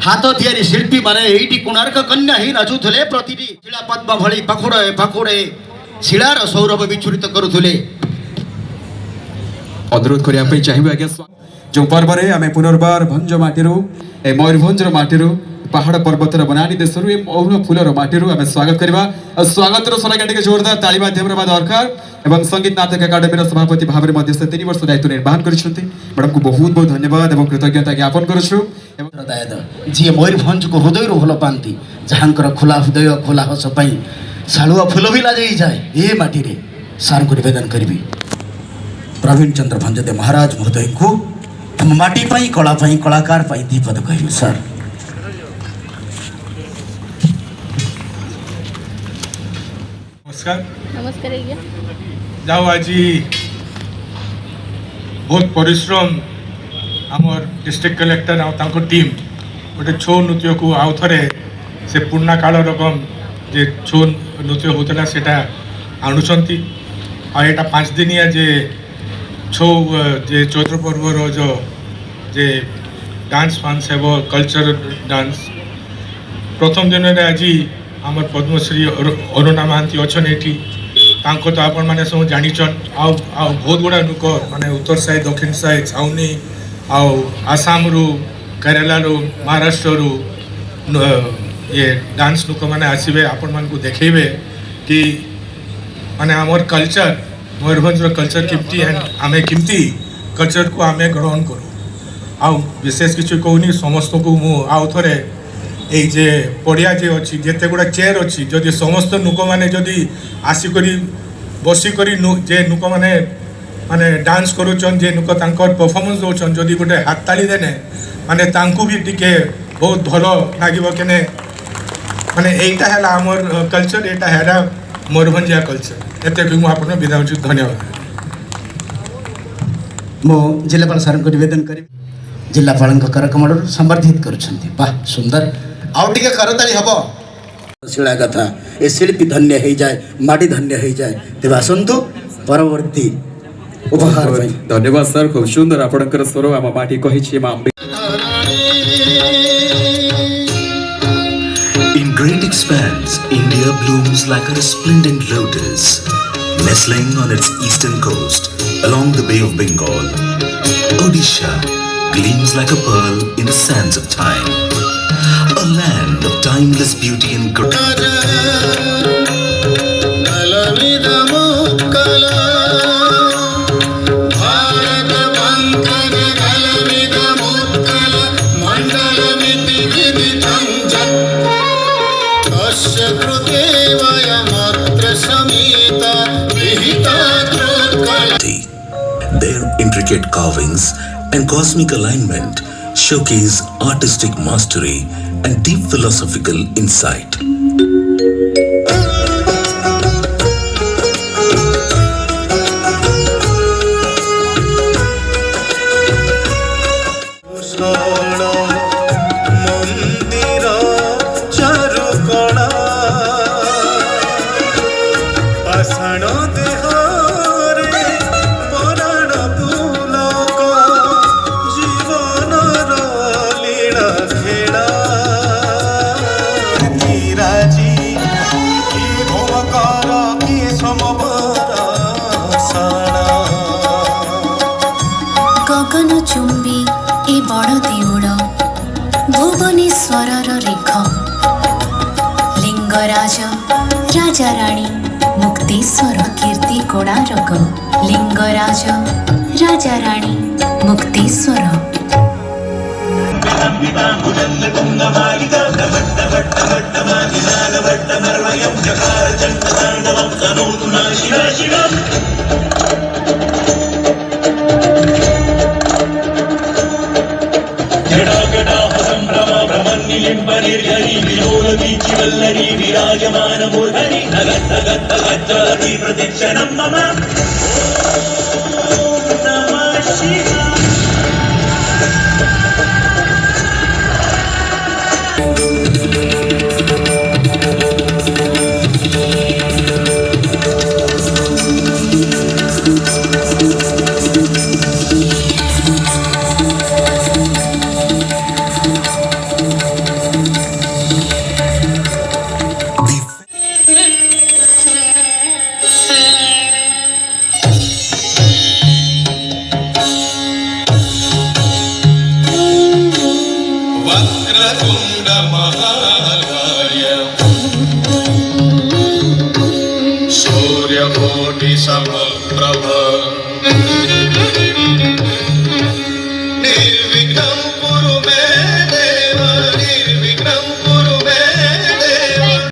हाथ तियारी शिल्पी माने एइटी कोणार्क कन्या ही नाचुले प्रतिटी शिला पद्म भली पखुड़े पखुड़े शिलार सौरभ विचूरित करुले। अनुरोध करने चाहिए आज्ञा जो पर्व में आम पुनर्बार भंज माटी ए मयूरभंज माटी पहाड़ पर्वतर बनानी देश मौन फूलर माटी आम स्वागत करवा। स्वागत सलागे जोरदार ताली माध्यम दरकार एवं संगीत नाटक एकाडेमी सभापति भाव में 3 वर्ष दायित्व निर्वहन कर मैडम को बहुत बहुत धन्यवाद और कृतज्ञता ज्ञापन करुँ। जी मयूरभंज को हृदय भल पाती जहाँकर खोला हृदय खोला हस शालुआ फूल भी लगे जाए ये माटी सार को निवेदन करी प्रवीण चंद्र भंजदे महाराज महोदय को हम माटी पाई कला पाई कलाकार पाई दीपद कह सर। नमस्कार नमस्कार जाओ आज बहुत परिश्रम आमर डिस्ट्रिक्ट कलेक्टर आम टीम गोटे छो नृत्य को आउ थे से पुराना काल रकम जे छो नृत्य होता से आणुंट आटा 5 दिनिया जे छो जे चैत्र पर्वर जो जे डांस फांस है कल्चर डांस प्रथम दिन में आज आमर पद्मश्री अरुणा महांती अच्छा ये तो आपण मैंने सब जानीचन आउ बहुत गुड़ा लोक माने उत्तर साइड दक्षिण साइड छाउनी आसाम रु केरला रु महाराष्ट्र रु ये डांस लोक मैंने आसवे आपण मान को देखेबे कि माने आमर कल्चर मयूरभंज कल्चर केमती आमे केमती कल्चर को आमे ग्रहण करूँ आउ विशेष किसी कहूनी समस्त को मु आउ थे ये जे पड़िया जे अच्छी जिते गुड़ा चेयर अच्छी जदि समस्त लोक मैंने जदि आसिक बसिक जे लोक मैंने माने डांस करुचन जे लोक परफॉर्मेंस दौन जदि गोटे हाथ ताली देने माने तांकु भी टिके बहुत भल लगे केने माने यहीटा है आमर कल्चर यहाँ है मयूरभंजिया कल्चर एत मुझे विदा धन्यवाद। मो जिलापाल सार को निवेदन करी जिलापाल करकमल संवर्धित कर सुंदर आउ टे करताली हम शिला कथा ए शिल्पी धन्य हो जाए माटी धन्य हो जाए तेज आसतु परवर्ती उपहार धन्यवाद सर खूब सुंदर आपणकर स्वर आम माटी कही। In great expanse, India blooms like a resplendent lotus, nestling on its eastern coast along the Bay of Bengal. Odisha gleams like a pearl in the sands of time, a land of timeless beauty and grace. Their intricate carvings and cosmic alignment showcase artistic mastery and deep philosophical insight. Lingaraj Raja Rani Mukteshwar कीर्ति कोणार्क लिंगराज राजा राणी मुक्तेश्वर विराजमान मूर्धनि नगत्तगत्तगज्जलति प्रतीक्षणं मम नमः शिवाय। वक्रतुण्ड महाकाय सूर्यकोटि समप्रभ निर्विघ्नं कुरु मे देव निर्विघ्नं कुरु मे देव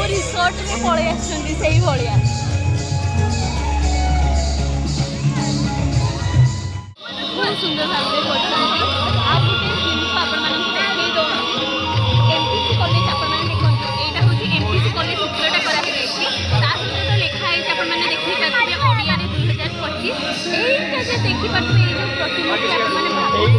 रिसोर्ट में पलि आसई भाया बहुत सुंदर भाव में आप गोटे जिन आपण देखई दौर एमपीसी कॉलेज आपण देखो यहाँ हूँ एमपीसी कॉलेज चित्रटा कराई सहित लिखाई आपण मैंने देखी पारे ओडिया 2025 यही देखिपे जो प्रतिमूर्ति आप भावुए